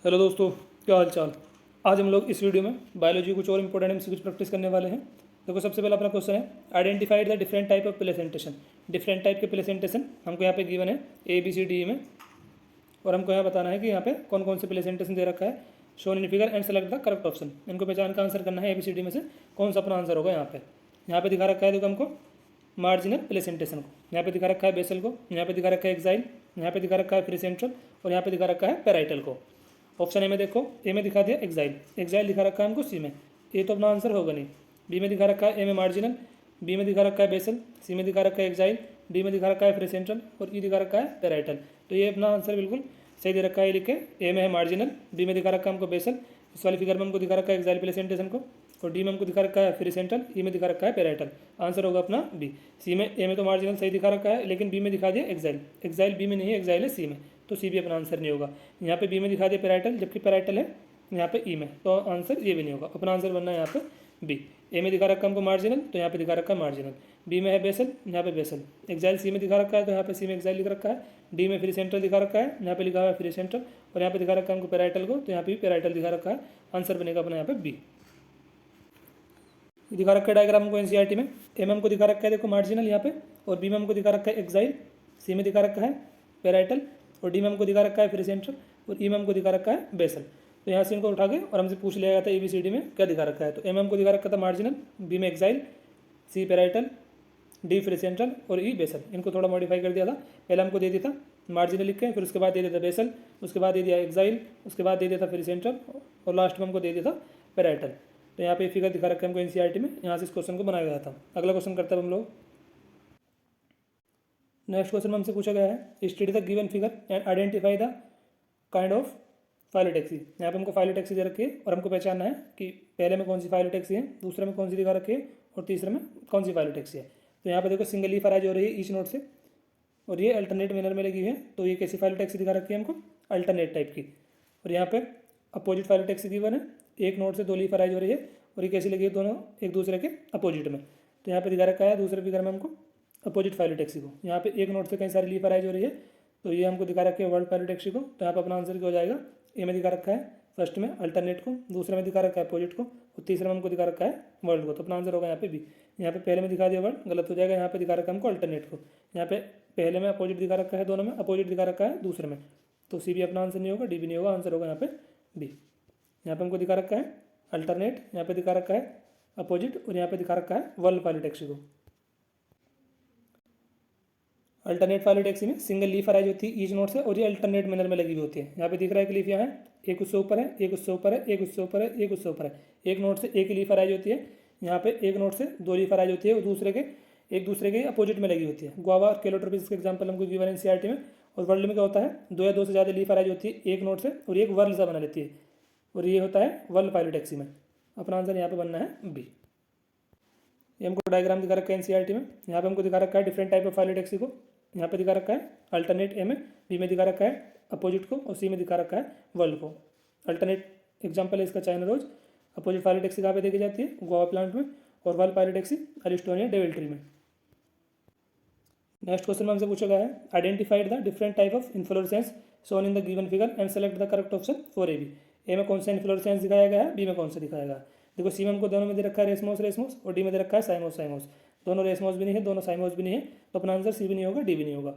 Hello दोस्तों, क्या हाल चाल। आज हम लोग इस वीडियो में बायोलॉजी कुछ और इंपॉर्टेंट एमसीक्यूज प्रैक्टिस करने वाले हैं। देखो, सबसे पहला अपना क्वेश्चन है, identified the different type of placentation. Different type के प्लेसेंटेशन हमको यहाँ पे गिवन है ए बी सी डी में, और हमको यहाँ बताना है कि यहाँ पे कौन कौन से प्लेसेंटेशन दे रखा है। Shown in figure and select the correct option. इनको पहचान का आंसर करना है, ए बी सी डी में से कौन सा अपना आंसर होगा। यहाँ पे दिखा रखा है, देखो हमको मार्जिनल प्लेसेंटेशन को, यहाँ पे दिखा रखा है बेसल को, यहाँ पे दिखा रखा है एक्साइल, यहाँ पे दिखा रखा है फ्री सेंट्रल, और यहाँ पे दिखा रखा है पेराइटल को। ऑप्शन ए में देखो, ए में दिखा दिया एक्साइल, एक्साइल दिखा रखा है हमको सी में, ए तो अपना आंसर होगा नहीं। बी में दिखा रखा है ए में मार्जिनल, बी में दिखा रखा है बेसल, सी में दिखा रखा है एक्साइल, डी में दिखा रखा है फ्री सेंट्रल, और ई दिखा रखा है पेराइटल। तो ये अपना आंसर बिल्कुल सही दे रखा है, लिखे ए में है मार्जिनल, बी में दिखा रखा है हमको बेसल, इस वाली फिगर में हमको दिखा रखा है एक्साइल प्लेसेंटेशन को, और डी में हमको दिखा रखा है फ्री सेंट्रल, ई में दिखा रखा है पेराइटल। आंसर होगा अपना बी। सी में ए में तो मार्जिनल सही दिखा रखा है, लेकिन बी में दिखा दिया एक्साइल, एक्साइल बी में नहीं है, एक्साइल है सी में, तो सी भी अपना आंसर नहीं होगा। यहाँ पे बी में दिखा दिया पेराइटल, जबकि पेराइटल है यहाँ पे ई में, तो आंसर ये भी नहीं होगा। अपना आंसर बनना है यहाँ पे बी। ए में दिखा रखा हमको मार्जिनल, तो यहाँ पे दिखा रखा है मार्जिनल, बी में है बेसल, यहाँ पे बेसल, एक्साइल सी में दिखा रखा है, तो यहाँ पे सी में एक्साइल लिख रखा है, डी में फ्री सेंट्रल दिखा रखा है, यहाँ पे लिखा हुआ है फ्री सेंट्रल, और यहाँ पे दिखा रखा है हमको पेराइटल को, तो यहाँ पे भी पेराइटल दिखा रखा है। आंसर बनेगा अपना यहाँ पे बी। दिखा रखा है डायग्राम को एनसीईआरटी में, ए में हमको दिखा रखा है देखो मार्जिनल यहाँ पे, और बी में हमको दिखा रखा है एक्साइल, सी में दिखा रखा है पेराइटल, और डी में हमको दिखा रखा है फ्री सेंट्रल, और ई में हमको दिखा रखा है बेसल। तो यहाँ से इनको उठा के और हमसे पूछ लिया गया था ए बी सी डी में क्या दिखा रखा है। तो ए में हमको दिखा रखा था मार्जिनल, बी में एक्साइल, सी पेराइटल, डी फ्री सेंट्रल, और ई बेसल। इनको थोड़ा मॉडिफाई कर दिया था, पहले हमको दे दिया था मार्जिनल लिख के, फिर उसके बाद दे दिया था बेसल, उसके बाद दे दिया एक्साइल, उसके बाद दे दिया था फ्री सेंट्रल, और लास्ट में हमको दे दिया था पेराइटल। तो यहाँ पे फिगर दिखा रखा है हमको एनसीईआरटी में, यहाँ से इस क्वेश्चन को बनाया गया था। अगला क्वेश्चन करते हैं हम लोग। नेक्स्ट क्वेश्चन में हमसे पूछा गया है, study the given figure and identify the kind of phyllotaxy. यहाँ पे हमको फाइलोटैक्सी दे रखी है, और हमको पहचानना है कि पहले में कौन सी फाइलोटैक्सी है, दूसरे में कौन सी दिखा रखी है, और तीसरे में कौन सी फाइलोटैक्सी है। तो यहाँ पे देखो सिंगल लीफ अराइज हो रही है ईच नोड से, और ये अल्टरनेट मैनर में लगी हुई है। तो ये कैसी फाइलोटैक्सी दिखा रखी है हमको, अल्टरनेट टाइप की। और यहाँ पे अपोजिट फाइलोटैक्सी गिवन है, एक नोड से दो लीफ अराइज हो रही है, और ये कैसी लगी है, दोनों एक दूसरे के अपोजिट में। तो यहाँ पे दिखा रखा है दूसरे फिगर में हमको अपोजिट फाइलोटैक्सी को। यहाँ पे एक नोड से कई सारी लीफ अराइज हो रही है, तो ये हमको दिखा रखा है वर्ल्ड फाइलोटैक्सी को। तो यहाँ पे अपना आंसर क्या हो जाएगा, ए में दिखा रखा है फर्स्ट में अल्टरनेट को, दूसरे में दिखा रखा है अपोजिट को, और तीसरे में हमको दिखा रखा है वर्ल्ड को। तो अपना आंसर होगा यहाँ पे बी। यहाँ पे पहले में दिखा दिया वर्ल्ड, गलत हो जाएगा। यहाँ पे दिखा रखा है हमको अल्टरनेट को, यहाँ पे पहले में अपोजिट दिखा रखा है, दोनों में अपोजिट दिखा रखा है दूसरे में, तो सी भी अपना आंसर नहीं होगा, डी भी नहीं होगा। आंसर होगा यहाँ पे डी। यहाँ पे हमको दिखा रखा है अल्टरनेट, यहाँ पे दिखा रखा है अपोजिट, और यहाँ पे दिखा रखा है वर्ल्ड फाइलोटैक्सी को। अल्टरनेट फाइलोटैक्सी में सिंगल लीफ अराइज होती है ईच नोड से, और ये अल्टरनेट मैनर में लगी हुई होती है। यहाँ पे दिख रहा है कि लीफ यहाँ है, एक उससे ऊपर है, एक उससे ऊपर है, एक उससे ऊपर है, एक उससे ऊपर है। एक नोड से एक लीफ अराइज होती है, यहाँ पे एक नोड से दो लीफ अराइज होती है, और एक दूसरे के अपोजिट में लगी होती है। गुआवा और केलोट्रोपिस इसके एग्जाम्पल हमको गिवन है एनसीईआरटी में। और वर्ल्ड में क्या होता है, दो या दो से ज़्यादा लीफ अराइज होती है एक नोड से, और एक वर्ल्ड सा बना लेती है, और ये होता है वर्ल्ड फाइलोटैक्सी में। अपना आंसर यहाँ पे बनना है बी। ये हमको डायग्राम दिखा रखा है एनसीईआरटी में, यहाँ पे हमको दिखा रखा है डिफरेंट टाइप ऑफ फाइलोटैक्सी को। यहाँ पे दिखा रखा है अल्टरनेट ए में, बी में दिखा रखा है अपोजिट को, और सी में दिखा रखा है वर्ल्ड को। अल्टरनेट एग्जांपल है इसका चाइना रोज। अपोजिट फाइलोटैक्सी कहाँ पे देखी जाती है, गोवा प्लांट में, और whorled phyllotaxy Alstonia devil tree में। नेक्स्ट क्वेश्चन में हमसे पूछा गया है, identified the different type of inflorescence shown in the given figure and select the correct option for A B. A में कौन सा इन्फ्लोरेसेंस दिखाया गया है, बी में कौन सा दिखाया गया है। देखो, सी में हमको दोनों में दे रखा है रेसमोस रेसमोस, और डी में दे रखा है साइमोस साइमोस। दोनों रेसमोस भी नहीं है, दोनों साइमोस भी नहीं है, तो अपना आंसर सी भी नहीं होगा, डी भी नहीं होगा।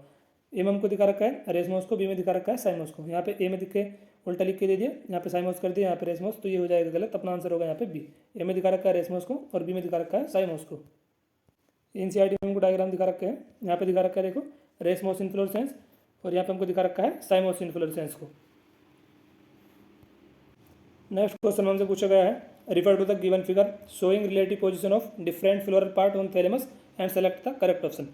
ए में हमको दिखा रखा है रेसमोस को, बी में दिखा रखा है साइमोस को। यहाँ पे ए में दिखे उल्टा लिख के दे दिया, यहाँ पे साइमोस कर दिया, यहाँ पे रेसमोस, तो ये हो जाएगा गलत। अपना आंसर होगा यहाँ पे बी। ए में दिखा रखा है रेसमोस को, और बी में दिखा रखा है साइमोस को। एनसीईआरटी में हमको डायग्राम दिखा रखे हैं, यहाँ पे दिखा रखा है देखो रेसमोस इन्फ्लोरेसेंस, और यहाँ पे हमको दिखा रखा है साइमोस इन्फ्लोरेसेंस को। नेक्स्ट क्वेश्चन में हमसे पूछा गया है, refer to the given figure showing relative position of different floral part on thalamus and select the correct option.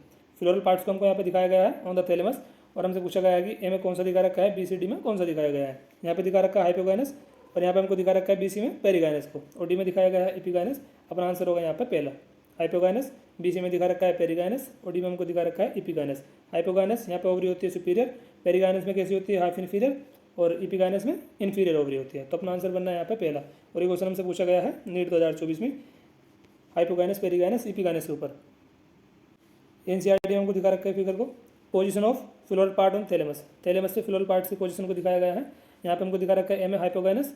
Floral parts को हमको यहाँ पे दिखाया गया है ऑन द थैलेमस, और हमसे पूछा गया है कि ए में कौन सा दिखा रखा है, बी सी डी में कौन सा दिखाया गया है। यहाँ पे दिखा रखा है हाइपोगाइनस, और यहाँ पे हमको दिखा रखा है बी सी में पेरिगाइनस को, और डी में दिखाया गया है एपिगाइनस। अपना आंसर होगा यहाँ पे पहला हाइपोगाइनस, बी सी में दिखा रखा है पेरिगाइनस, और डी में हमको दिखा रखा है एपिगाइनस। हाइपोगाइनस यहाँ पे ओवरी होती है सुपीरियर, पेरिगाइनस में कैसी होती है हाफ इन्फीरियर, और एपिगाइनस में इन्फीरियर ओवरी होती है। तो अपना आंसर बनना है यहाँ पे पहला। और ये क्वेश्चन हमसे पूछा गया है नीट 2024 में, हाइपोगाइनस पेरिगाइनस एपिगाइनस के ऊपर। एनसीईआरटी हमको दिखा रखा है फिगर को, position of floral part on thalamus, thalamus से फ्लोरल पार्ट की पोजीशन को दिखाया गया है। यहाँ पे हमको दिखा रखा है ए में हाइपोगाइनस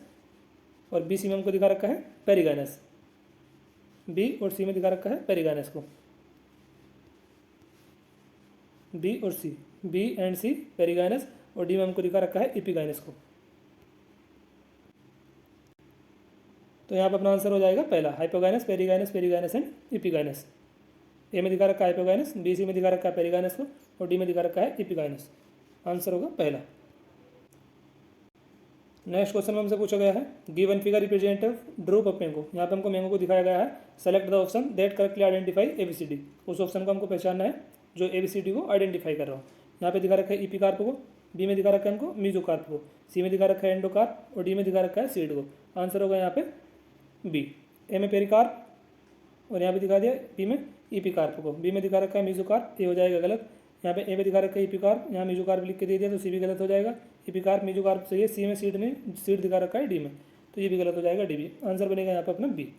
और बी सी में हमको दिखा रखा है पेरिगाइनस, बी और सी में दिखा रखा है पेरिगाइनस को, बी और सी, बी एंड सी पेरिगाइनस, और डी में हमको दिखा रखा है एपिगाइनस को। तो यहाँ पर अपना आंसर हो जाएगा पहला, hypogynous, perigynous, perigynous and epigynous. A में दिखा रखा है हाइपोगाइनस, बी सी में दिखा रखा है पेरिगाइनस को, और डी में दिखा रखा है एपिगाइनस। आंसर होगा पहला। नेक्स्ट क्वेश्चन में हमसे पूछा गया है given figure representative drupe of mango. यहाँ पे हमको मैंगो को दिखाया गया है, select the option that correctly identify ABCD. उस ऑप्शन को हमको पहचानना है जो एबीसीडी को आइडेंटिफाई कर रहा हूँ। यहाँ पे दिखा रखा है ईपीकार्प को, बी में दिखा रखा है हमको मीजोकार्प को, सी में दिखा रखा है एंडोकार्प, और डी में दिखा रखा है सीड को। आंसर होगा यहाँ पे बी। ए में पेरिकार्प और यहाँ पे दिखा दिया बी में ईपीकार्प को, बी में दिखा रखा है मीजोकार्प, ये हो जाएगा गलत। यहाँ पे ए में दिखा रखा है ईपीकार्प, यहाँ मीजोकार्प लिख के दे दिया तो सी भी गलत हो जाएगा। ईपीकार्प मीजोकार्प सही है, सी में सीड दिखा रखा है डी में, तो ये भी गलत हो जाएगा डी भी। आंसर बनेगा यहाँ पे अपना बी।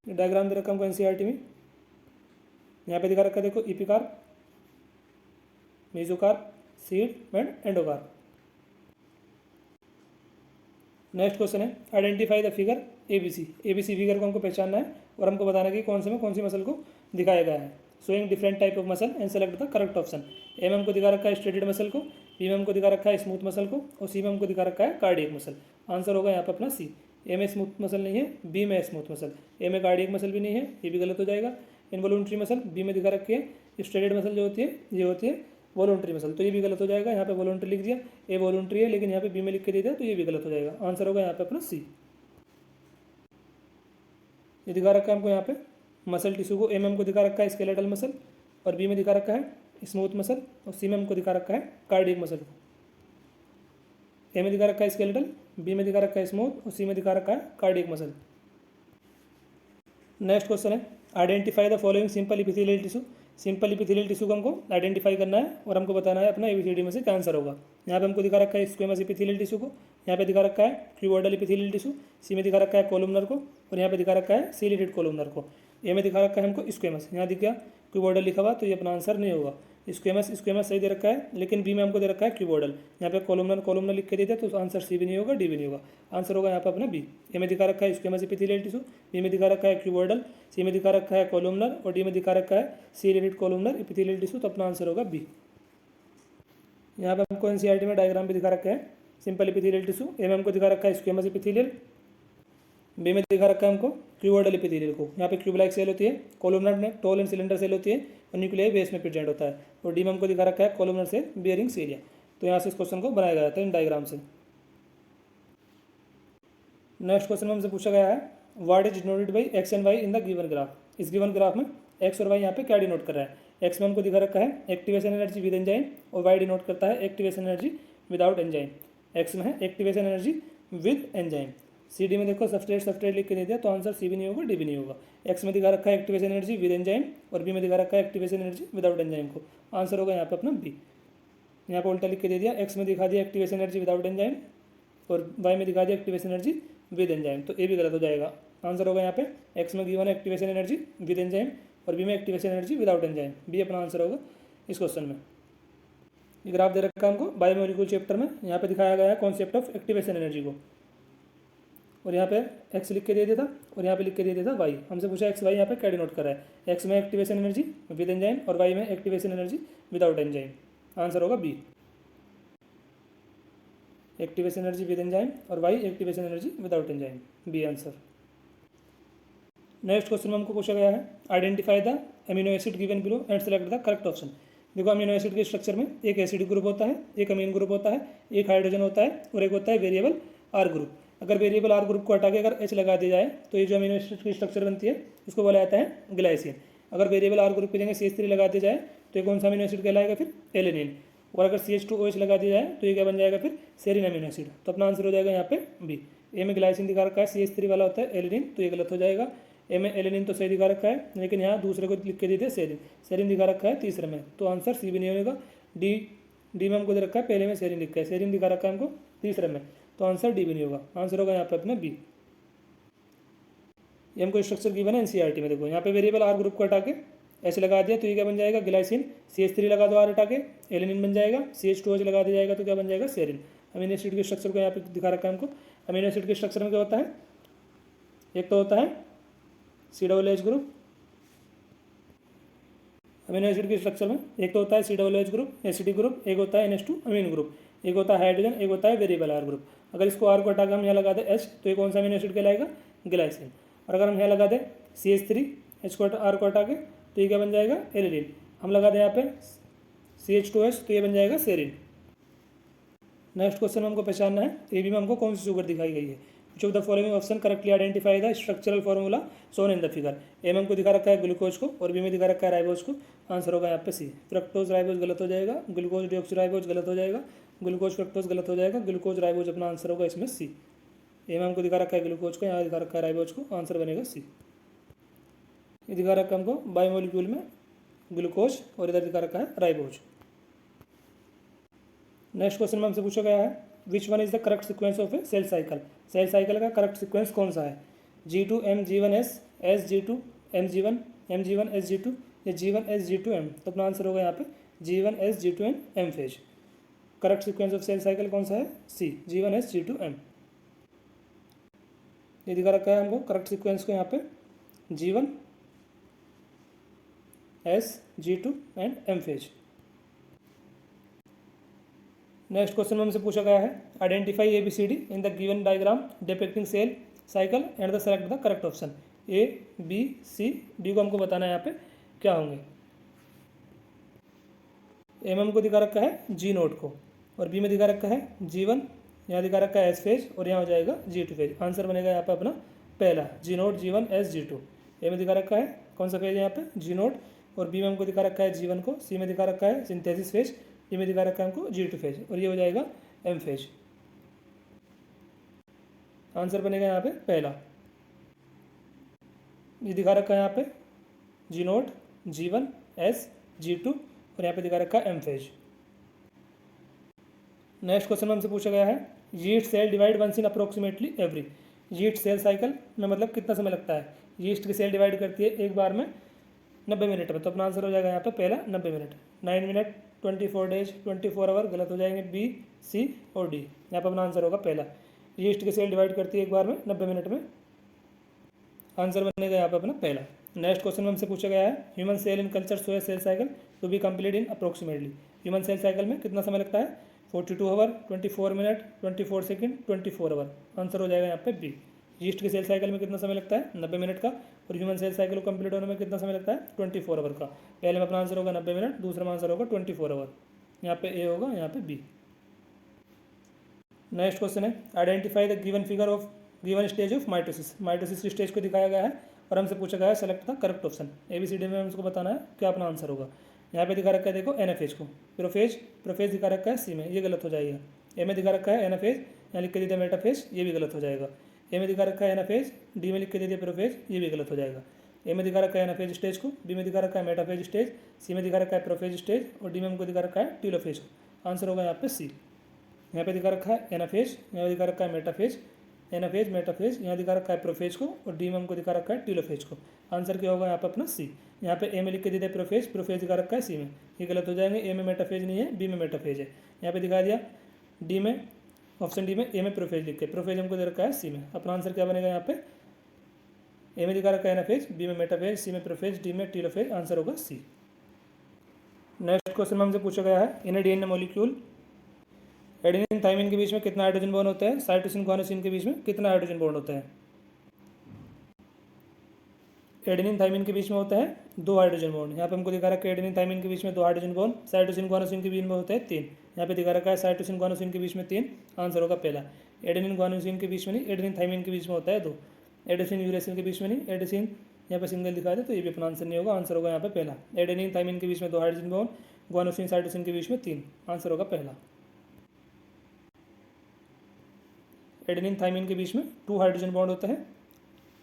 डायग्राम दे रखा हमको एनसीईआरटी में, यहाँ पे दिखा रखा है देखो epicarp, mesocarp, seed and endocarp. Next question है identify the figure A B C. A B C figure को हमको पहचानना है और हमको बताना है कि कौन से में कौन सी मसल को दिखाया गया है। Showing different type of muscle and select the correct option. A में हमको दिखा रखा है स्ट्रेटेड मसल को, बी में हमको दिखा रखा है स्मूथ मसल को, और सी में हमको दिखा रखा है कार्डियक मसल। आंसर होगा यहाँ पर अपना सी। ए में स्मूथ मसल नहीं है, बी में स्मूथ मसल, ए में कार्डियक मसल भी नहीं है, ये भी गलत हो जाएगा। इनवॉल्यूंट्री मसल बी में दिखा रखी है, स्ट्रेटेड मसल जो होती है ये होती है वॉलंटरी मसल, तो ये भी गलत हो जाएगा। यहाँ पे वॉलंटरी लिख दिया, ए वॉलंटरी है लेकिन यहाँ पे बी में लिख के दे दिया तो ये भी गलत हो जाएगा। आंसर होगा यहाँ पे अपना सी। ये दिखा रखा है हमको यहाँ पे मसल टिश्यू को, ए में हमको दिखा रखा है स्केलेटल मसल, और बी में दिखा रखा है स्मूथ मसल, और सी में हमको दिखा रखा है कार्डियक मसल को। ए में दिखा रखा है स्केलेटल, बी में दिखा रखा है स्मूथ, और सी में दिखा रखा है कार्डियक मसल। नेक्स्ट क्वेश्चन है identify the following simple epithelial tissue. Simple epithelial tissue को हमको आइडेंटिफाई करना है और हमको बताना है अपना एबीसीडी में से क्या आंसर होगा। यहाँ पे हमको दिखा रखा है स्क्वेमस इपिथेलियल टिश्यू को, यहाँ पे दिखा रखा है क्यूबॉइडल इपिथेलियल टिश्यू, सी में दिखा रखा है कोलुमनर को, और यहाँ पे दिखा रखा है सीलिएटेड कोलुमनर को। ए में दिखा रखा है हमको स्क्वेमस, यहाँ दिख गया क्यूबॉइडल लिखा हुआ तो ये अपना आंसर नहीं होगा। स्क्वेमस स्क्वेमस सही दे रखा है, लेकिन बी में हमको दे रखा है क्यूबॉइडल, यहाँ पे कोलुमनर कोलुमनर लिख के दे दिया तो आंसर सी भी नहीं होगा, डी भी नहीं होगा। आंसर होगा यहाँ पे अपना बी। ए में दिखा रखा है स्क्वेमस एपिथेलियल टिश्यू, बी में दिखा रखा है क्यूबॉइडल, सी में दिखा रखा है कोलुमनर, और डी में दिखा रखा है सीलिएटेड कोलुमनर एपिथेलियल टिश्यू, तो अपना आंसर होगा बी। यहाँ पे हमको एनसीईआरटी में डायग्राम भी दिखा रखा है सिंपल एपिथेलियल टिश्यू। ए में हमको दिखा रखा है स्क्वेमस एपिथेलियल, बी में दिखा रखा है हमको क्यूबॉइडल एपिथेलियल को, यहाँ पे क्यूब लाइक सेल होती है, कोलुमनर में टॉल एंड सिलेंडर सेल होती है, और न्यूक्लियाई बेस में प्रेजेंट होता है, और डी में हमको दिखा रखा है कोलुमनर सेल बियरिंग सीरिया। तो यहाँ से इस क्वेश्चन को बनाया गया था इन डायग्राम से। नेक्स्ट क्वेश्चन में हमसे पूछा गया है what is denoted by X and Y in the given graph. इस गिवन ग्राफ में एक्स और वाई यहाँ पे क्या डिनोट कर रहा है। एक्स में हमको दिखा रखा है एक्टिवेशन एनर्जी विद एंजाइम, और वाई डिनोट करता है activation energy without enzyme. X में है activation energy with enzyme, C D में देखो सब्सट्रेट लिख के दे दिया तो आंसर सी भी नहीं होगा, डी भी नहीं होगा। एक्स में दिखा रखा है एक्टिवेशन एनर्जी विद एंजाइम, और बी में दिखा रखा है एक्टिवेशन एनर्जी विदाउट एंजाइम को। आंसर होगा यहाँ पे अपना बी। यहाँ पे उल्टा लिख के दे दिया, एक्स में दिखा दिया एक्टिवेशन एनर्जी विदाउट एंजाइम, और वाई में दिखा दिया एक्टिवेशन एनर्जी विद एंजाइम, तो ए भी गलत हो जाएगा। आंसर होगा यहाँ पे एक्स में गिवन है एक्टिवेशन एनर्जी विद एंजाइम, और बी में activation energy without enzyme, B अपना आंसर होगा इस क्वेश्चन में। ये ग्राफ दे रखा है हमको बायोमोलिक्यूल चैप्टर में, यहाँ पे दिखाया गया है कॉन्सेप्ट ऑफ एक्टिवेशन एनर्जी को, और यहाँ पे एक्स लिख के दे दिया था और यहाँ पे लिख के दे दिया था वाई। हमसे पूछा एक्स वाई यहाँ पे क्या डिनोट कर रहा है। एक्स में एक्टिवेशन एनर्जी विद एंजाइम और वाई में activation energy without enzyme. Answer होगा B, activation energy with enzyme और Y activation energy without enzyme, B answer. Next question में हमको पूछा गया है identify the amino acid given below and select the correct option. देखो amino acid के structure में एक एसिडिक ग्रुप होता है, एक अमीन ग्रुप होता है, एक हाइड्रोजन होता है, और एक होता है वेरिएबल आर ग्रुप। अगर वेरिएबल आर ग्रुप को हटा के अगर एच लगा दिया जाए तो ये जो अमीनो एसिड की स्ट्रक्चर बनती है इसको बोला जाता है ग्लाइसिन। अगर वेरिएबल आर ग्रुप की जगह CH3 लगा दिया जाए तो ये कौन सा अमीनो एसिड कहलाएगा फिर एलेनिन, और अगर CH2OH लगा दिया जाए तो ये क्या बन जाएगा फिर सेरिन अमीनो एसिड। तो अपना आंसर हो जाएगा यहाँ पे बी। ए में ग्लाइसिन दिखा रखा है, CH3 वाला होता है एलेनिन, तो ये गलत हो जाएगा। ए में एलेनिन तो सही दिखा रखा है, लेकिन यहाँ दूसरे को लिख के देते सेरिन, सेरिन दिखा रखा है तीसरे में, तो आंसर सी भी नहीं होगा। डी में हमको दे रखा है पहले में सेरिन लिखा है, सेरिन दिखा रखा है हमको तीसरे में, तो आंसर डी भी नहीं होगा। आंसर होगा यहाँ पे अपना बी। ये हमको स्ट्रक्चर गिवन है एनसीईआरटी में। देखो यहाँ पे वेरिएबल आर ग्रुप को हटा के ऐसे लगा दिया तो ये क्या बन जाएगा, ग्लाइसिन। CH3 लगा दो R हटा के, एलिनिन बन जाएगा। CH2OH लगा दिया जाएगा तो क्या बन जाएगा, सेरिन। अमीनो एसिड के स्ट्रक्चर को यहाँ पे दिखा रखा है हमको। अमीनो एसिड के स्ट्रक्चर में क्या होता है, एक तो होता है COOH ग्रुप। अमीनो एसिड के स्ट्रक्चर में एक तो होता है COOH ग्रुप, एसिडिक ग्रुप, एक होता है NH2 अमीन ग्रुप, एक होता है हाइड्रोजन, एक होता है वेरिएबल R ग्रुप। अगर इसको R को हटा के हम यहाँ लगा दें H, तो ये कौन सा अमीनो एसिड कहलाएगा, ग्लाइसिन। और अगर हम यहाँ लगा दें CH3, H को R को हटा के, तो ये क्या बन जाएगा, एलिनिन। हम लगा दें यहाँ पे CH2OH, तो ये बन जाएगा सेरिन। नेक्स्ट क्वेश्चन हमको पहचानना है ए बी में हमको कौन सी शुगर दिखाई गई है। Which of the following option correctly identify the structural formula shown in the figure. A में हमको दिखा रखा है ग्लूकोज को और बी में दिखा रखा है राइबोज को। आंसर होगा यहाँ पे सी। फ्रक्टोज राइबोज गलत हो जाएगा, ग्लूकोज डिऑक्सीराइबोज गलत हो जाएगा, ग्लूकोज फ्रक्टोज गलत हो जाएगा, ग्लूकोज राइबोज अपना आंसर होगा इसमें सी। ए में हमको दिखा रखा है ग्लूकोज को, यहाँ दिखा रखा है राइबोज को, आंसर बनेगा सी। ये दिखा रखा है हमको बायोमोलिक्यूल में ग्लूकोज और इधर दिखा रखा है राइबोज। नेक्स्ट क्वेश्चन में हमसे पूछा गया है which one is the correct sequence of a cell cycle. Cell cycle का करेक्ट सीक्वेंस कौन सा है, G2M-G1S, S-G2 M-G1, M-G1 S-G2 या G1 S-G2 M। तो अपना आंसर होगा यहाँ पे G1 S-G2 M phase. Correct sequence of cell cycle कौन सा है, सी, G1 S-G2 M। ये दिखा रखा है हमको करेक्ट सीक्वेंस को यहाँ पे G1 S-G2 and M phase. Next question में हमसे पूछा गया है identify ABCD in the given diagram depicting cell cycle and the select the correct option. A, B, C, D को हमको बताना है यहाँ पे क्या होंगे। A में हमको दिखा रखा है G नोड को और B में दिखा रखा है G1, यहाँ दिखा रखा है S फेज और यहाँ हो जाएगा G2 फेज। आंसर बनेगा यहाँ पे अपना पहला G node G1 S G2। A में दिखा रखा है कौन सा फेज है यहाँ पे, G नोड, और B में हमको दिखा रखा है G1 को, C में दिखा रखा है सिंथेसिस फेज, D में दिखा रखा है हमको G2 फेज और ये हो जाएगा M फेज। आंसर बनेगा यहाँ पे पहला। ये दिखा रखा है यहाँ पे G note G1 S G2 और यहाँ पे दिखा रखा है M फेज। नेक्स्ट क्वेश्चन में हमसे पूछा गया है yeast cell divide once in approximately every. Yeast cell cycle में मतलब कितना समय लगता है, यीस्ट की सेल डिवाइड करती है एक बार में 90 मिनट में। तो अपना आंसर हो जाएगा यहाँ पे पहला 90 मिनट। 9 मिनट, 24 डेज, 24 आवर गलत हो जाएंगे बी, सी और डी। यहाँ पर अपना आंसर होगा पहला। यीस्ट की सेल डिवाइड करती है एक बार में 90 मिनट में। आंसर बनेगा यहाँ पे अपना पहला। नेक्स्ट क्वेश्चन में हमसे पूछा गया है human cell in culture show cell cycle to be complete in approximately. Human cell cycle में कितना समय लगता है, 42 hour, 24 minute, 24 second, 24 hour. Answer हो जाएगा यहाँ पे बी। यीस्ट की सेल साइकिल में कितना समय लगता है, 90 मिनट का, और ह्यूमन सेल साइकिल को कंप्लीट होने में कितना समय लगता है, 24 आवर का। पहले में अपना आंसर होगा 90 मिनट, दूसरा में आंसर होगा 24 आवर। यहाँ पे ए होगा, यहाँ पे बी। नेक्स्ट क्वेश्चन है identify the given figure of given stage of mitosis. Mitosis stage को दिखाया गया है और हमसे पूछा गया है select the correct option. ABCD में हमको बताना है क्या अपना आंसर होगा। यहाँ पे दिखा रखा है देखो NF को, प्रोफेज दिखा रखा है सी में, ये गलत हो जाएगा। ए में दिखा रखा है NF, यहाँ लिख के दे दिया मेटाफेज, ये भी गलत हो जाएगा। ए में दिखा रखा है NF, डी में लिख के दे दिया प्रोफेज, ये भी गलत हो जाएगा। ए में दिखा रखा है NF स्टेज को, बी में दिखा रखा है मेटाफेज स्टेज, सी में दिखा रखा है प्रोफेज स्टेज और डी में हमको दिखा रखा है टीलोफेज को। आंसर होगा यहाँ पे सी। यहाँ पे दिखा रखा है NF, यहाँ दिखा रखा है मेटाफेज, NF मेटाफेज, यहाँ दिखा रखा है प्रोफेज को और डी में हमको दिखा रखा है टीलोफेज को। आंसर क्या होगा यहाँ पे अपना सी। यहाँ पे ए में लिख के दे दिया प्रोफेज दिखा रखा है सी में, ये गलत हो जाएंगे। ए में मेटाफेज नहीं है, बी में मेटाफेज है। यहाँ पे दिखा दिया डी में, ऑप्शन डी में, ए में प्रोफेज लिख के, प्रोफेज हमको दे रखा है सी में। अपना आंसर क्या बनेगा यहाँ पे, ए में दिखा रखा है NF, बी में मेटाफेज, सी में प्रोफेज, डी में टीलोफेज। आंसर होगा सी। नेक्स्ट क्वेश्चन में हमसे पूछा गया है in DNA molecule adenine thymine के बीच में कितना हाइड्रोजन बॉन्ड होता है, साइटोसिन गुआनोसिन के बीच में कितना हाइड्रोजन बॉन्ड होता है। एडेनिन थाइमिन के बीच में होता है 2 हाइड्रोजन बॉन्ड। यहाँ पे हमको दिखा रखा है एडेनिन थाइमिन के बीच में 2 हाइड्रोजन बॉन्ड, साइटोसिन गुआनोसिन के बीच में होता है 3। यहाँ पे दिखा रखा है साइटोसिन गुआनोसिन के बीच में 3। आंसर होगा पहला। एडेनिन गुआनोसिन के बीच में नहीं, एडेनिन थाइमिन के बीच में होता है 2। एडेसिन यूरेसिन के बीच में नहीं, एडेसिन यहाँ पे सिंगल दिखा दे तो ये भी अपना आंसर नहीं होगा। आंसर होगा यहाँ पे पहला। एडेनिन थाइमिन के बीच में 2 हाइड्रोजन बॉन्ड, गुआनोसिन साइटोसिन के बीच में 3। आंसर होगा पहला। एडेनिन थाइमिन के बीच में 2 हाइड्रोजन बॉन्ड होता है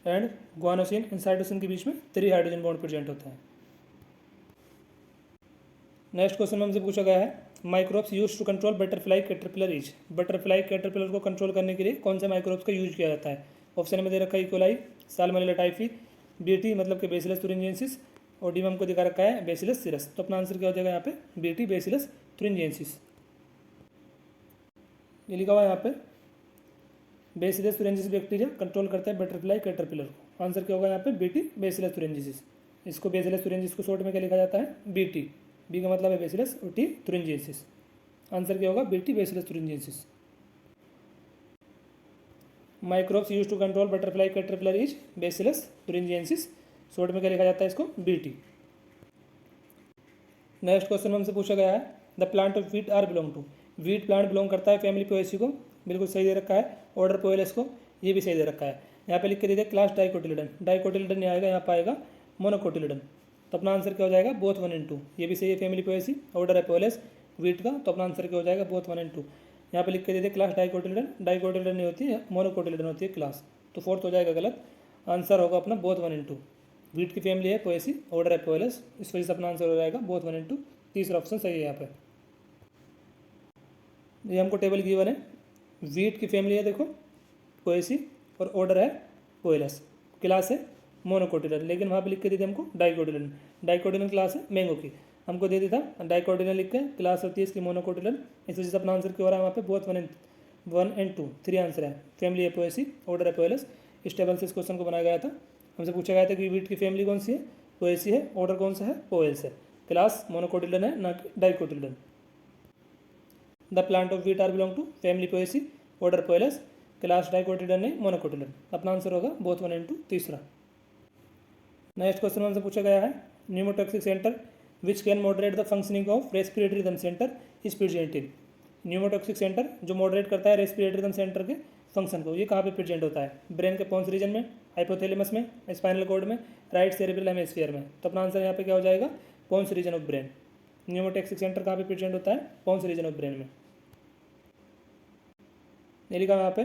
एंड गुआनोसिन एंड साइटोसिन के बीच में 3 हाइड्रोजन बॉन्ड प्रेजेंट होता है। नेक्स्ट क्वेश्चन में हमसे पूछा गया है microbes use to control butterfly caterpillar is. Butterfly caterpillar को कंट्रोल करने के लिए कौन से माइक्रोब्स का यूज किया जाता है। ऑप्शन में दे रखा है इकोलाई, साल्मोनेला टाइफी, बीटी मतलब कि बेसिलस तुरिंजिएंसिस, और डी में हमको दिखा रखा है बेसिलस सीरस। तो अपना आंसर क्या हो जाएगा यहाँ पे BT बेसिलस thuringiensis। ये लिखा हुआ है यहाँ पे बेसिलस thuringiensis बैक्टीरिया कंट्रोल करता है बटरफ्लाई कैटरपिलर को। आंसर क्या होगा यहाँ पे BT बेसिलस thuringiensis। इसको बेसिलस thuringiensis को शॉर्ट में क्या लिखा जाता है BT। बी का मतलब है बेसिलस और T thuringiensis। आंसर क्या होगा BT bacillus thuringiensis। Microbes use to control butterfly caterpillar is bacillus thuringiensis। Short में क्या लिखा जाता है इसको BT। नेक्स्ट क्वेश्चन हमसे पूछा गया है the plant of wheat are belong to. Wheat plant belong करता है फैमिली पोएसी को, बिल्कुल सही दे रखा है। ऑर्डर पोएलस को, ये भी सही दे रखा है। यहाँ पे लिख के दे दिया क्लास डाइकोटिलिडन। डाइकोटिलिडन नहीं आएगा, यहाँ पर आएगा मोनोकोटिलिडन। तो अपना आंसर क्या हो जाएगा बोथ 1 and 2। ये भी सही है फैमिली पोएसी। ऑर्डर है पोएलस वीट का, तो अपना आंसर क्या हो जाएगा बोथ 1 and 2। यहाँ पे लिख के दे दिया क्लास डाइकोटिलिडन। डाइकोटिलिडन नहीं होती है, मोनोकोटिलिडन होती है क्लास। तो फोर्थ हो जाएगा गलत। आंसर होगा अपना बोथ 1 and 2। वीट की फैमिली है पोएसी, ऑर्डर है पोएलस, इस वजह से अपना आंसर हो जाएगा बोथ 1 and 2। तीसरा ऑप्शन सही है यहाँ पे। ये हमको टेबल गिवन है, वीट की फैमिली है देखो पोएसी और ऑर्डर है पोएलस, क्लास है मोनोकोटिलिडन, लेकिन वहाँ पे लिख के दी थी हमको डाइकोटिलिडन। डाइकोटिलिडन क्लास है मैंगो की, हमको दे दिया था डाइकोटिलिडन लिख के, क्लास होती है इसकी मोनोकोटिलिडन। इस वजह से अपना आंसर क्या हो रहा है वहाँ पे बोथ 1 and 2। 3 आंसर है। फैमिली है पोएसी, ऑर्डर है पोएलस। इस टेबल से इस क्वेश्चन को बनाया गया था। हमसे पूछा गया था कि वीट की फैमिली कौन सी है, पोएसी है, ऑर्डर कौन सा है पोएल्स है, क्लास मोनोकोटिलिडन है ना कि dicotyledon. The plant of wheat are belong to family Poaceae, order Poales, class dicotyledon नहीं मोनोकोटिलिडन। अपना आंसर होगा बोथ 1 and 2 तीसरा। नेक्स्ट क्वेश्चन हमसे पूछा गया है pneumotaxic centre which can moderate the functioning of respiratory rhythm centre is present in. Pneumotaxic centre जो moderate करता है रेस्पिरेटरी रिदम सेंटर के फंक्शन को, ये कहाँ पे प्रेजेंट होता है, ब्रेन के कौन से रीजन में, हाइपोथैलेमस में, स्पाइनल कॉर्ड में, राइट सेरेब्रल हेमिस्फीयर में। तो अपना आंसर यहाँ पे क्या हो जाएगा कौन से region of brain. Pneumotaxic centre कहाँ पे प्रेजेंट होता है कौन से रीजन ऑफ ब्रेन में। ये लिखा यहाँ पे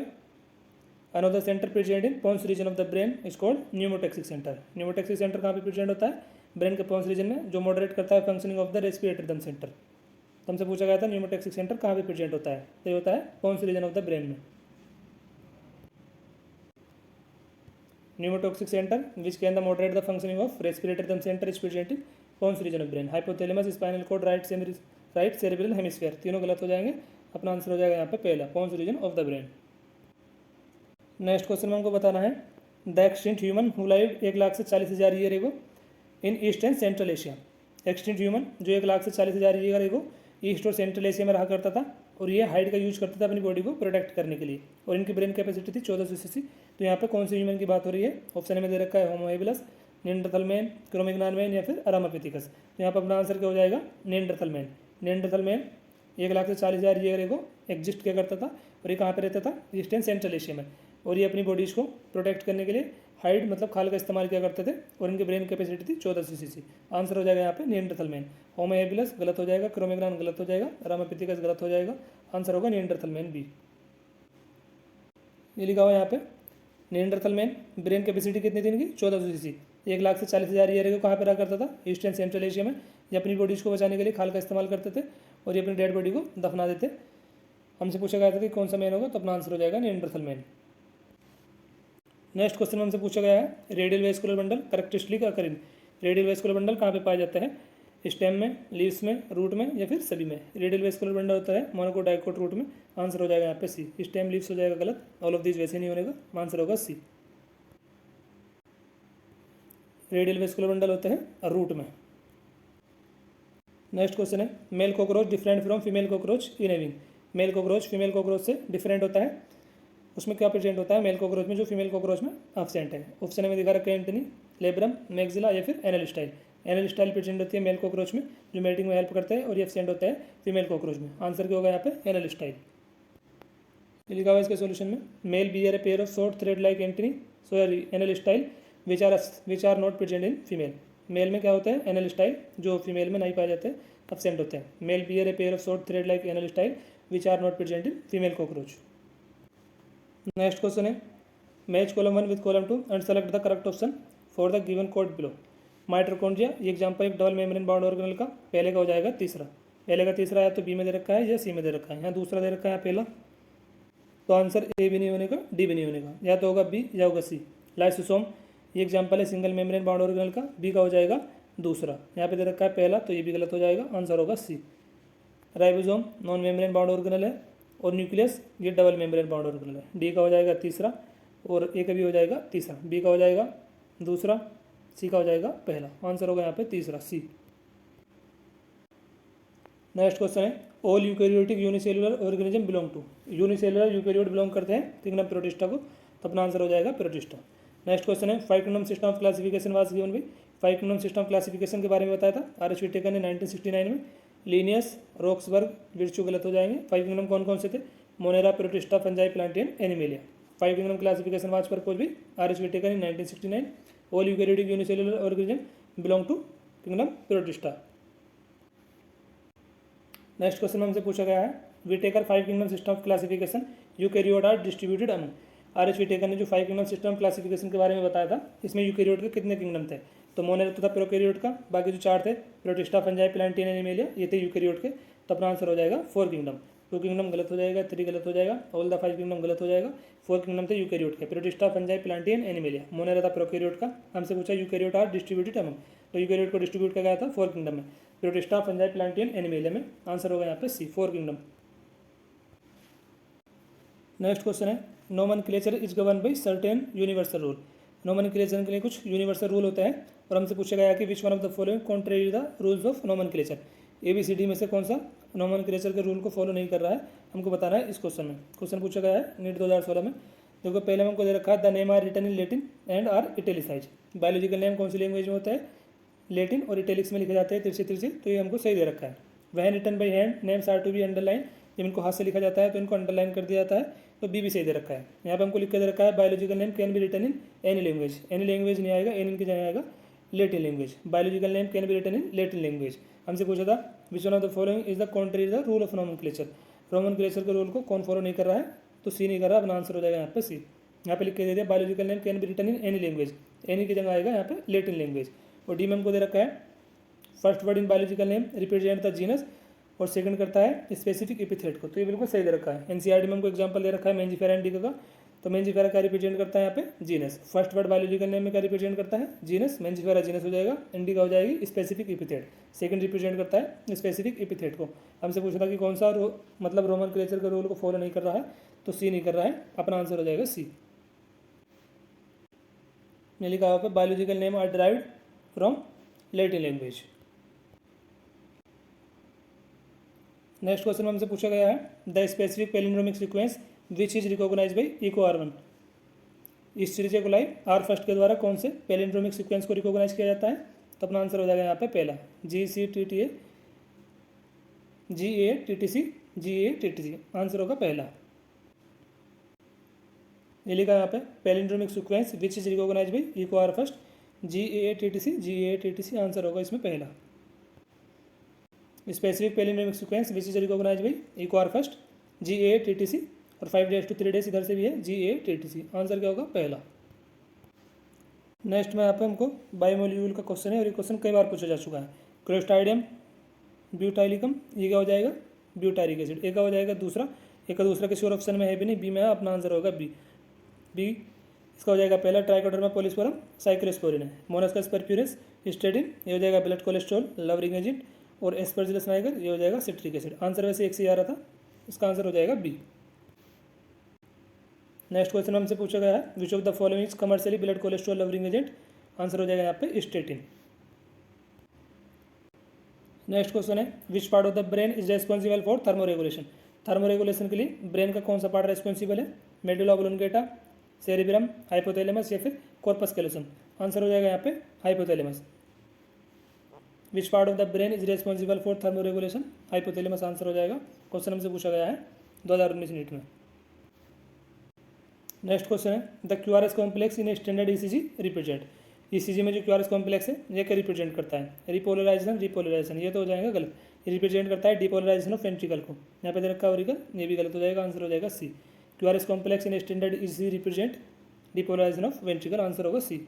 अनदर सेंटर प्रेजेंट इन कौन से region of the brain is called pneumotaxic centre. Pneumotaxic centre कहाँ पे प्रेजेंट होता है ब्रेन के कौन से रीजन में, जो मॉडरेट करता है functioning of the respiratory rhythm centre. तो हमसे पूछा गया था न्यूमोटॉक्सिक सेंटर कहाँ पे प्रेजेंट होता है, तो ये होता है कौन से रीजन ऑफ द ब्रेन में। Pneumotaxic centre which can the moderate the functioning of respiratory rhythm centre is present in कौन से region of brain, hypothalamus, spinal cord, right cerebral hemisphere. तीनों गलत हो जाएंगे। अपना आंसर हो जाएगा यहाँ पे पहला कौन से region of the brain. Next question में हमको बताना है the extinct human who live 1 lakh से 40,000 year ago in East and Central Asia. Extinct human जो 1 लाख से 40,000 ईयर एगो ईस्ट और सेंट्रल एशिया में रहा करता था, और ये हाइट का यूज करता था अपनी बॉडी को प्रोटेक्ट करने के लिए, और इनकी ब्रेन कैपेसिटी थी 1400 cc। तो यहाँ पे कौन से ह्यूमन की बात हो रही है, ऑप्शन में दे रखा है होमो हेबिलस, निएंडरथल मैन, क्रोमैग्नॉन मैन या फिर अरामापिथिकस। तो यहाँ पर अपना आंसर क्या हो जाएगा Neanderthal man. Neanderthal man 1 lakh से 40,000 ईयर एगो एग्जिस्ट क्या करता था, और ये कहाँ पे रहता था ईस्ट एंड सेंट्रल एशिया में, और ये अपनी बॉडीज को प्रोटेक्ट करने के लिए हाइट मतलब खाल का इस्तेमाल किया करते थे, और इनकी ब्रेन कैपेसिटी थी 1400 cc। आंसर हो जाएगा यहाँ पे निएंडरथल मैन। होमो हेबिलस गलत हो जाएगा, क्रोमैग्नॉन गलत हो जाएगा, अरामापिथिकस गलत हो जाएगा। आंसर होगा निएंडरथल मैन बी। ये लिखा हुआ है यहाँ पे निएंडरथल मैन ब्रेन कैपेसिटी कितनी थी इनकी 1400 cc। 1 लाख से 40,000 ईयर को कहाँ पे रहा करता था ईस्ट एंड सेंट्रल एशिया में। ये अपनी बॉडीज को बचाने के लिए खाल का इस्तेमाल करते थे, और ये अपनी डेड बॉडी को दफना देते। हमसे पूछा गया था कि कौन सा मैन होगा, तो अपना आंसर हो जाएगा निएंडरथल मैन। नेक्स्ट क्वेश्चन में हमसे पूछा गया है radial vascular bundle characteristic occurring. Radial vascular bundle कहाँ पे पाया जाता है, स्टेम में, लीव्स में, रूट में या फिर सभी में। रेडियल वेस्कुलर बंडल होता है मोनोकोट डाइकोट रूट में। आंसर हो जाएगा यहाँ पे सी। स्टेम लीव्स हो जाएगा गलत, ऑल ऑफ दिस वैसे नहीं होने का, आंसर होगा सी। रेडियल वेस्कुलर बंडल होते हैं रूट में। नेक्स्ट क्वेश्चन है male cockroach different from female cockroach in having. Male cockroach female cockroach से डिफरेंट होता है, उसमें क्या प्रेजेंट होता है मेल कॉकरोच में जो फीमेल कॉकरोच में एब्सेंट है। ऑप्शन में दिखा रखा है एंटनी, लेब्रम, मैक्सिला या फिर anal style. Anal style present होती है मेल कॉकरोच में जो मेटिंग में हेल्प करता है, और ये एब्सेंट होता है फीमेल कॉकरोच में। आंसर क्या होगा यहाँ पे एनल स्टाइल। ये लिखा हुआ है इसके सोल्यूशन में male bear a pair of short thread like antennae sorry anal style which are not present in female. Male में क्या होता है एनल स्टाइल जो फीमेल में नहीं पाए जाते, एब्सेंट होते हैं। Male bear a pair of short thread like anal style which are not present in female cockroach. Next question है match column 1 with column 2 and select the correct option for the given code below. Mitochondria ये example एक double membrane bound organelle का पहले का हो जाएगा तीसरा। पहले का तीसरा है तो बी में दे रखा है या सी में दे रखा है, यहाँ दूसरा दे रखा है पहला, तो आंसर ए भी नहीं होने का, डी भी नहीं होने का, या तो होगा बी या होगा सी। लाइसोसोम ये एग्जांपल है सिंगल मेम्ब्रेन बाउंड ऑर्गेनल का, बी का हो जाएगा दूसरा। यहाँ पे दे रखा है पहला, तो ये भी गलत हो जाएगा, आंसर होगा C. Ribosome non membrane bound organelle है और न्यूक्लियस ये डबल मेम्ब्रेन बाउंड ऑर्गेनल है। डी का हो जाएगा तीसरा और ए का भी हो जाएगा तीसरा। बी का हो जाएगा दूसरा, सी का हो जाएगा पहला। आंसर होगा यहाँ पे तीसरा, सी। नेक्स्ट क्वेश्चन है all eukaryotic unicellular organism belong to. Unicellular eukaryote belong करते हैं किंगडम प्रोटिस्टा को, तो अपना आंसर हो जाएगा प्रोटिस्टा। नेक्स्ट क्वेश्चन है 5 kingdom system of classification was given by. 5 kingdom system of classification के बारे में बताया था आर एच विटेकर ने 1969 में। लीनियस, रोक्सबर्ग, विर्चू गलत हो जाएंगे। 5 किंगडम कौन कौन से थे? Monera, Protista, Fungi, Plantae, Animalia. 5 kingdom classification was proposed by R H Whittaker in 1969। All eukaryotic unicellular organism belong to kingdom Protista. Next question में हमसे पूछा गया है Whittaker 5 kingdom system of classification eukaryote are distributed among. R H Whittaker ने जो 5 kingdom system of classification के बारे में बताया था, इसमें यूकैरियोट के कितने किंगडम थे? तो मोनेरा तो था प्रोकैरियोट का, बाकी जो 4 थे प्रोटिस्टा, फंजाई, प्लांटियन, एनिमेलिया, ये थे यूकैरियोट के। तो अपना आंसर हो जाएगा 4 किंगडम। 2 किंगडम गलत हो जाएगा, 3 गलत हो जाएगा, ऑल द 5 किंगडम गलत हो जाएगा। 4 किंगडम थे यूकैरियोट के, protista, Fungi, Plantae, animalia. Monera था प्रोकैरियोट का। हमसे पूछा यूकैरियोट आर डिस्ट्रीब्यूटेड अमंग, तो यूकैरियोट को डिस्ट्रीब्यूट किया गया था 4 किंगडम में, प्रोटिस्टा, फंजाई, प्लांटियन, एनिमेलिया में। आंसर होगा यहाँ पे सी, 4 किंगडम। नेक्स्ट क्वेश्चन है nomenclature is govern by certain universal rule. Nomenclature के लिए कुछ यूनिवर्सल रूल होता है और हमसे पूछा गया कि विच one of the following contrary the rules of nomenclature. ABCD में से कौन सा नोमेनक्लेचर के रूल को फॉलो नहीं कर रहा है, हमको बताना है इस क्वेश्चन में। क्वेश्चन पूछा गया है नीट 2016 में। देखो पहले में हमको दे रखा है the name are written in Latin and are italicise. Biological name कौन सी लैंग्वेज में होता है? लेटिन और इटैलिक्स में लिखे जाते हैं तिरछे तिरछे, तो ये हमको सही दे रखा है। वह written by hand names are to be underline. जब इनको हाथ से लिखा जाता है तो इनको अंडरलाइन कर दिया जाता है, तो बी भी सही दे रखा है। यहाँ पे हमको लिख के दे रखा है biological name can be written in any language. Any language नहीं आएगा, एनी की जगह आएगा Latin language. Biological name can be written in Latin language. हमसे पूछा था which one of the following is the contrary the rule of nomenclature. Nomenclature के rule को कौन फॉलो नहीं कर रहा है? तो सी नहीं कर रहा। अपना आंसर हो जाएगा यहाँ पे सी। यहाँ पे लिख के दे दिया biological name can be written in any language, any की जगह आएगा यहाँ पे लेटिन लैंग्वेज। और डी में हमको दे रखा है first word in biological name represent the genus और सेकंड करता है स्पेसिफिक एपिथेट को, तो ये बिल्कुल सही दे रखा है। एनसीईआरटी में हमको एग्जांपल दे रखा है मेंजिफेरा इंडिका का, तो मेंजिफेरा क्या रिप्रेजेंट करता है यहाँ पे? Genus. First word biological name में क्या रिप्रेजेंट करता है? जीनस। मेंजिफेरा जीनस हो जाएगा, इंडिका हो जाएगी स्पेसिफिक एपिथेट। सेकंड रिप्रेजेंट करता है स्पेसिफिक एपिथेट को। हमसे पूछा था कि कौन सा मतलब नोमेनक्लेचर के रूल को फॉलो नहीं कर रहा है, तो सी नहीं कर रहा है। अपना आंसर हो जाएगा सी। ने लिखा हुआ पे biological name are derived from Latin language. Next question में हमसे पूछा गया है the specific palindromic sequence which is recognize by Eco R1। इस सीरीज कोलाई आर फर्स्ट के द्वारा कौन से पैलिंड्रोमिक सीक्वेंस को रिकॉग्नाइज किया जाता है? तो अपना आंसर हो जाएगा यहाँ पे पहला GCTTA GATTC GATTC। आंसर होगा पहला। ये लिखा यहाँ पे palindromic sequence which is recognize by Eco R first GATTC GATTC। Answer होगा इसमें पहला। Specific palindromic sequence which is recognize by Eco R first GATTC और 5 days to 3 days इधर से भी है GATTC। आंसर क्या होगा? पहला। नेक्स्ट में यहाँ पे हमको बायोमोलिक्यूल का क्वेश्चन है और ये क्वेश्चन कई बार पूछा जा चुका है। क्लोस्ट्राइडियम ब्यूटाइलिकम, ये क्या हो जाएगा? Butyric acid. ए का हो जाएगा दूसरा, ए का दूसरा किसी और ऑप्शन में है भी नहीं, बी में है। अपना आंसर होगा बी। इसका हो जाएगा पहला ट्राइकोडर्मा पॉलीस्पोरम साइक्लोस्पोरिन है। मोनस्कस परप्यूरिस स्टेटिन, ये हो जाएगा ब्लड कोलेस्ट्रॉल लवरिंग एजेंट। और एस्परजिलस नाइगर, ये हो जाएगा सिट्रिक एसिड। आंसर वैसे एक से आ रहा था, इसका आंसर हो जाएगा बी। नेक्स्ट क्वेश्चन हमसे पूछा गया है which of the following is commercially blood cholesterol lowering agent. Answer हो जाएगा यहाँ पे स्टेटिन। नेक्स्ट क्वेश्चन है which part of the brain is responsible for thermoregulation. Thermoregulation के लिए ब्रेन का कौन सा पार्ट रेस्पॉन्सिबल है? मेडुला ऑब्लोंगेटा, सेरिब्रम, हाइपोथैलेमस या फिर कॉर्पस कैलोसम। आंसर हो जाएगा यहाँ पे hypothalamus. Which part of the brain is responsible for thermoregulation? Hypothalamus answer हो जाएगा। क्वेश्चन हमसे पूछा गया है 2019 नीट में। नेक्स्ट क्वेश्चन है the QRS complex in standard ECG represent. ECG में जो QRS कॉम्प्लेक्स है ये क्या रिप्रेजेंट करता है? रिपोलराइजेशन, रिपोलराइजेशन, ये तो हो जाएगा गलत। ये रिप्रेजेंट करता है डिपोलराइजेशन ऑफ वेंट्रिकल को। यहाँ पे दे रखा ऑरिकल, ये भी गलत हो जाएगा। आंसर हो जाएगा C. QRS complex in standard ECG represent depolarization of ventricle. Answer होगा सी।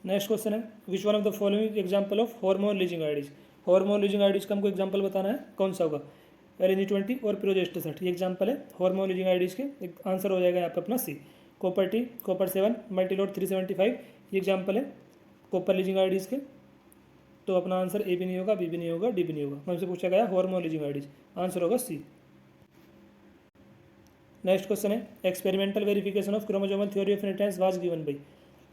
नेक्स्ट क्वेश्चन है which one of the following example of hormone releasing IUDs. Hormone releasing IUDs का हमको एग्जाम्पल बताना है, कौन सा होगा? LNG20 और प्रोजेस्टेसट, ये एग्जाम्पल है हार्मोन रिलीजिंग आइडीज के। आंसर हो जाएगा यहाँ पे अपना सी। कॉपर T, कॉपर 7, मल्टीलोड 375, ये एग्जाम्पल है कॉपर लीजिंग आईडीज़ के। तो अपना आंसर ए भी नहीं होगा, बी भी नहीं होगा, डी भी नहीं होगा। हमसे पूछा गया हार्मोन लीजिंग आईडीज, आंसर होगा सी। नेक्स्ट क्वेश्चन है experimental verification of chromosomal theory of inheritance was given by.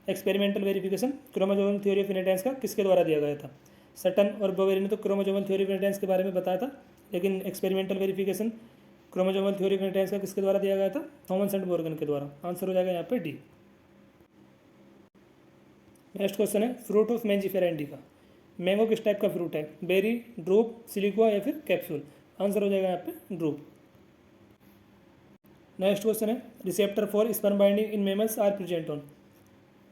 Experimental verification chromosomal theory of inheritance का किसके द्वारा दिया गया था? सटन और बोवेरी ने तो क्रोमोसोमल थ्योरी ऑफ इनहेरिटेंस के बारे में बताया था, लेकिन experimental verification chromosomal theory of inheritance का किसके द्वारा दिया गया था? थॉमस एंड मॉर्गन के द्वारा। आंसर हो जाएगा यहाँ पे डी। नेक्स्ट क्वेश्चन है fruit of Mangifera indica. Mango किस टाइप का फ्रूट है? बेरी, ड्रूप, सिलिकुआ या फिर कैप्सूल? आंसर हो जाएगा यहाँ पे ड्रूप। नेक्स्ट क्वेश्चन है receptor for sperm binding in mammals are present on.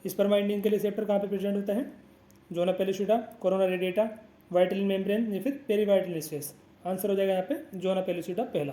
Sperm binding के लिए रिसेप्टर कहाँ पे प्रेजेंट होता है? Zona pellucida, corona radiata, vitelline membrane या फिर पेरीवाइटलिन स्पेस? आंसर हो जाएगा यहाँ पे जोना पेलिसिटा पहला।